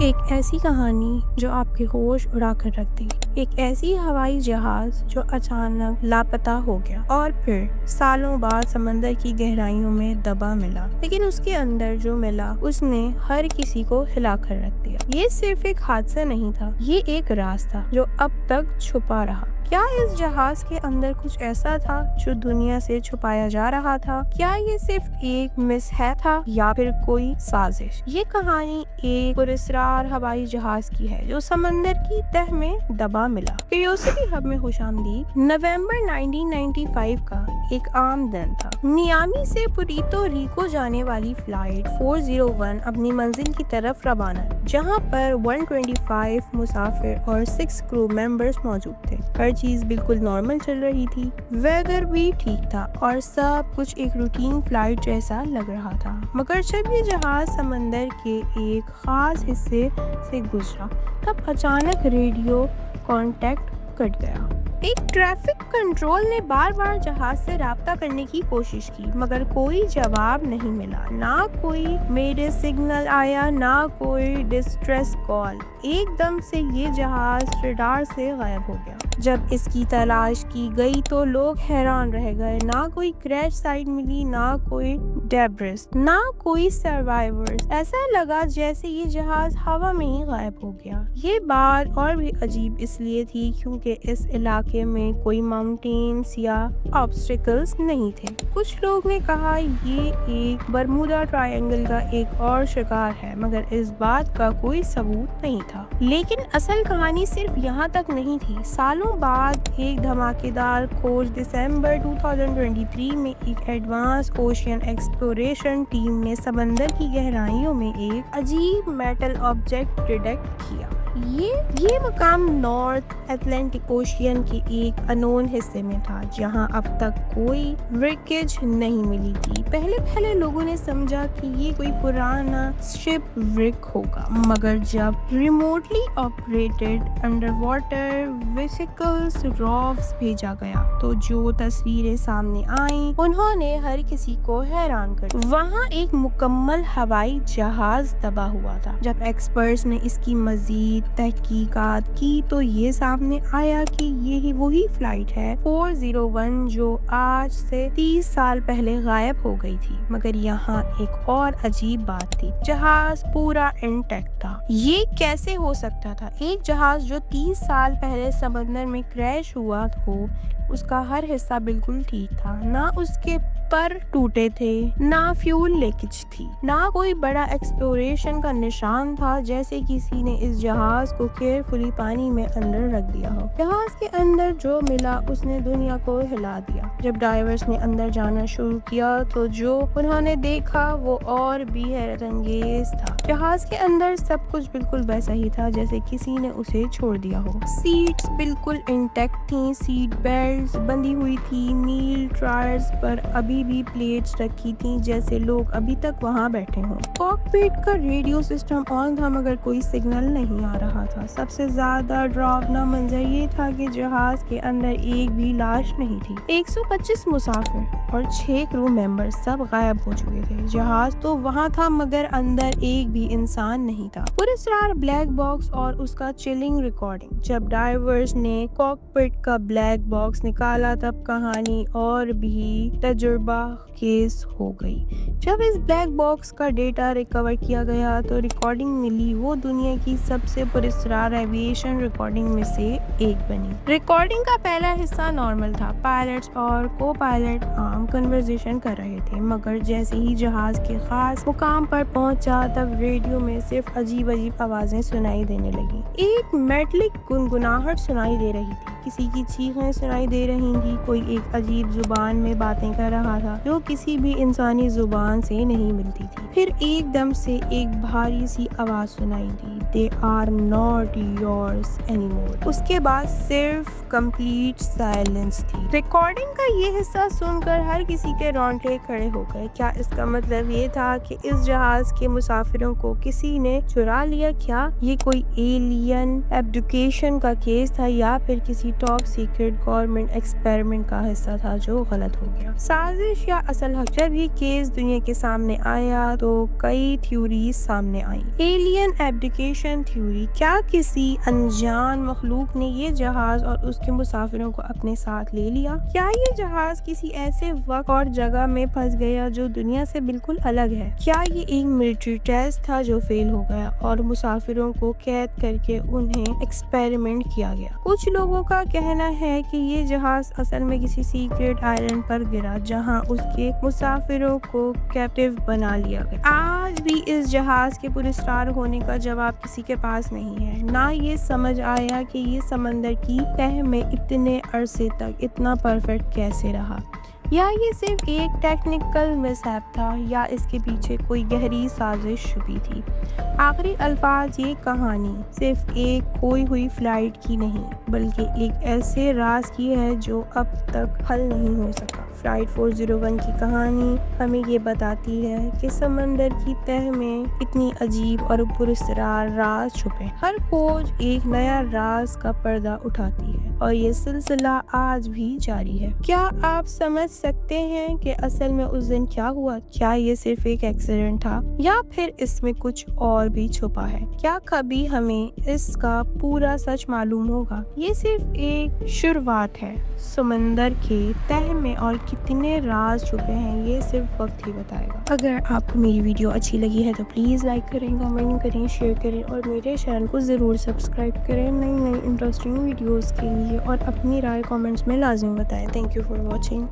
ایک ایسی کہانی جو آپ کے ہوش اڑا کر رکھ دی، ایک ایسی ہوائی جہاز جو اچانک لاپتہ ہو گیا اور پھر سالوں بعد سمندر کی گہرائیوں میں دبا ملا، لیکن اس کے اندر جو ملا اس نے ہر کسی کو ہلا کر رکھ دیا۔ یہ صرف ایک حادثہ نہیں تھا، یہ ایک راز تھا جو اب تک چھپا رہا۔ کیا اس جہاز کے اندر کچھ ایسا تھا جو دنیا سے چھپایا جا رہا تھا؟ کیا یہ صرف ایک مس ہیپ تھا یا پھر کوئی سازش؟ یہ کہانی ایک پراسرار ہوائی جہاز کی ہے جو سمندر کی تہ میں دبا ملا۔ کیوریوسٹی ہب میں خوش آمدید۔ نومبر 1995 کا ایک عام دن تھا۔ میامی سے پورٹو ریکو جانے والی فلائٹ 401 اپنی منزل کی طرف روانہ، جہاں پر 125 مسافر اور 6 کرو ممبرز موجود تھے۔ ہر چیز بالکل نارمل چل رہی تھی، ویدر بھی ٹھیک تھا اور سب کچھ ایک روٹین فلائٹ جیسا لگ رہا تھا۔ مگر جب یہ جہاز سمندر کے ایک خاص حصے سے گزرا تب اچانک ریڈیو کانٹیکٹ کٹ گیا۔ ایک ٹریفک کنٹرول نے بار بار جہاز سے رابطہ کرنے کی کوشش کی مگر کوئی جواب نہیں ملا، نہ کوئی میڈے سگنل آیا، نہ کوئی ڈسٹریس کال۔ ایک دم سے یہ جہاز ریڈار سے غائب ہو گیا۔ جب اس کی تلاش کی گئی تو لوگ حیران رہ گئے، نہ کوئی کریش سائٹ ملی، نہ کوئی ڈیبرس، نہ کوئی سروائیورز۔ ایسا لگا جیسے یہ جہاز ہوا میں ہی غائب ہو گیا۔ یہ بات اور بھی عجیب اس لیے تھی کیونکہ اس علاقے میں کوئی ماؤنٹینز یا آبسٹیکلز نہیں تھے۔ کچھ لوگ نے کہا یہ ایک برمودا ٹرائینگل کا ایک اور شکار ہے، مگر اس بات کا کوئی ثبوت نہیں تھا۔ لیکن اصل کہانی صرف یہاں تک نہیں تھی۔ سالوں بعد ایک دھماکے دار کھوج دسمبر 2023 میں ایک ایڈوانس اوشین ایکسپلوریشن ٹیم نے سمندر کی گہرائیوں میں ایک عجیب میٹل آبجیکٹ ڈیٹیکٹ کیا۔ یہ مقام نارتھ اٹلانٹک اوشین کے ایک انون حصے میں تھا جہاں اب تک کوئی ریکیج نہیں ملی تھی۔ پہلے لوگوں نے سمجھا کہ یہ کوئی پرانا شپ ریک ہوگا، مگر جب remotely operated underwater vehicles ROVs بھیجا گیا تو جو تصویریں سامنے آئیں انہوں نے ہر کسی کو حیران کر دیا۔ وہاں ایک مکمل ہوائی جہاز دبا ہوا تھا۔ جب ایکسپرٹس نے اس کی مزید تحقیقات کی تو یہ سامنے آیا کہ یہ وہی فلائٹ ہے 401 جو آج سے 30 سال پہلے غائب ہو گئی تھی۔ مگر یہاں ایک اور عجیب بات تھی، جہاز پورا انٹیکٹ تھا۔ یہ کیسے ہو سکتا تھا؟ ایک جہاز جو 30 سال پہلے سمندر میں کریش ہوا ہو، اس کا ہر حصہ بالکل ٹھیک تھا، نہ اس کے پر ٹوٹے تھے، نہ فیول لیکیج تھی، نہ کوئی بڑا ایکسپلوریشن کا نشان تھا، جیسے کسی نے اس جہاز کو کیئرفلی پانی میں اندر رکھ دیا ہو۔ جہاز کے اندر جو ملا اس نے دنیا کو ہلا دیا۔ جب ڈائیورز نے اندر جانا شروع کیا تو جو انہوں نے دیکھا وہ اور بھی حیرت انگیز تھا۔ جہاز کے اندر سب کچھ بالکل ویسا ہی تھا جیسے کسی نے اسے چھوڑ دیا ہو۔ سیٹس بالکل انٹیکٹ تھیں، سیٹ بیلٹس بندھی ہوئی تھی، میل ٹائرز پر ابھی بھی پلیٹس رکھی تھیں جیسے لوگ ابھی تک وہاں بیٹھے ہوں۔ کاکپٹ کا ریڈیو سسٹم آن تھا مگر کوئی سگنل نہیں آ رہا تھا۔ سب سے زیادہ ڈراؤنا منظر یہ تھا کہ جہاز کے اندر ایک بھی لاش نہیں تھی۔ 125 مسافر اور 6 کرو ممبر سب غائب ہو چکے تھے۔ جہاز تو وہاں تھا مگر اندر ایک بھی انسان نہیں تھا۔ پراسرار بلیک باکس اور اس کا چلنگ ریکارڈنگ۔ جب ڈائیورز نے کاکپٹ کا بلیک باکس نکالا تب کہانی اور بھی تجربہ کیس ہو گئی۔ جب اس بلیک باکس کا ڈیٹا ریکور کیا گیا تو ریکارڈنگ ملی، وہ دنیا کی سب سے پراسرار ایویشن ریکارڈنگ میں سے ایک بنی۔ ریکارڈنگ کا پہلا حصہ نارمل تھا، پائلٹس اور کو پائلٹ عام کنورسیشن کر رہے تھے، مگر جیسے ہی جہاز کے خاص مقام پر پہنچا تب ریڈیو میں صرف عجیب آوازیں سنائی دینے لگیں۔ ایک میٹلک گنگناہٹ سنائی دے رہی تھی، کسی کی چیخیں سنائی دے رہی تھی، کوئی ایک عجیب زبان میں باتیں کر رہا تھا جو کسی بھی انسانی زبان سے نہیں ملتی تھی۔ پھر ایک دم سے ایک بھاری سی آواز سنائی دی، "They are not yours anymore." اس کے بعد صرف کمپلیٹ سائلنس تھی۔ ریکارڈنگ کا یہ حصہ سن کر ہر کسی کے رونگٹے کھڑے ہو گئے۔ کیا اس کا مطلب یہ تھا کہ اس جہاز کے مسافروں کو کسی نے چرا لیا؟ کیا یہ کوئی ایلین ایبڈوکیشن کا کیس تھا یا پھر کسی کسی ٹاپ سیکرٹ گورنمنٹ ایکسپیریمنٹ کا حصہ تھا جو غلط ہو گیا۔ سازش یا اصل حق، جب یہ کیس دنیا کے سامنے آیا تو کئی تھیوریز سامنے آئیں۔ ایلین ایبڈیکیشن تھیوری، کیا کسی انجان مخلوق نے یہ جہاز اور اس کے مسافروں کو اپنے ساتھ لے لیا؟ کیا یہ جہاز کسی ایسے وقت اور جگہ میں پھنس گیا جو دنیا سے بالکل الگ ہے؟ کیا یہ ایک ملٹری ٹیسٹ تھا جو فیل ہو گیا اور مسافروں کو قید کر کے انہیں ایکسپیریمنٹ کیا گیا؟ کچھ لوگوں کا کہنا ہے کہ یہ جہاز اصل میں کسی سیکرٹ آئلینڈ پر گرا جہاں اس کے مسافروں کو کیپٹیو بنا لیا گیا۔ آج بھی اس جہاز کے پراسرار ہونے کا جواب کسی کے پاس نہیں ہے، نہ یہ سمجھ آیا کہ یہ سمندر کی تہہ میں اتنے عرصے تک اتنا پرفیکٹ کیسے رہا۔ یا یہ صرف ایک ٹیکنیکل مس ہیپ تھا، یا اس کے پیچھے کوئی گہری سازش چھپی تھی۔ آخری الفاظ، یہ کہانی صرف ایک کھوئی ہوئی فلائٹ کی نہیں بلکہ ایک ایسے راز کی ہے جو اب تک حل نہیں ہو سکا۔ فلائٹ 401 کی کہانی ہمیں یہ بتاتی ہے کہ سمندر کی تہہ میں اتنی عجیب اور پراسرار راز چھپے۔ ہر کھوج ایک نیا راز کا پردہ اٹھاتی ہے اور یہ سلسلہ آج بھی جاری ہے۔ کیا آپ سمجھ سکتے ہیں کہ اصل میں اس دن کیا ہوا؟ کیا یہ صرف ایک ایکسیڈنٹ تھا یا پھر اس میں کچھ اور بھی چھپا ہے؟ کیا کبھی ہمیں اس کا پورا سچ معلوم ہوگا؟ یہ صرف ایک شروعات ہے۔ سمندر کے تہہ میں اور کتنے راز چھپے ہیں یہ صرف وقت ہی بتائے گا۔ اگر آپ کو میری ویڈیو اچھی لگی ہے تو پلیز لائک کریں، کمنٹ کریں، شیئر کریں اور میرے چینل کو ضرور سبسکرائب کریں نئی انٹرسٹنگ ویڈیوز کے لیے، اور اپنی رائے کامنٹس میں لازم بتائیں۔ Thank you for watching.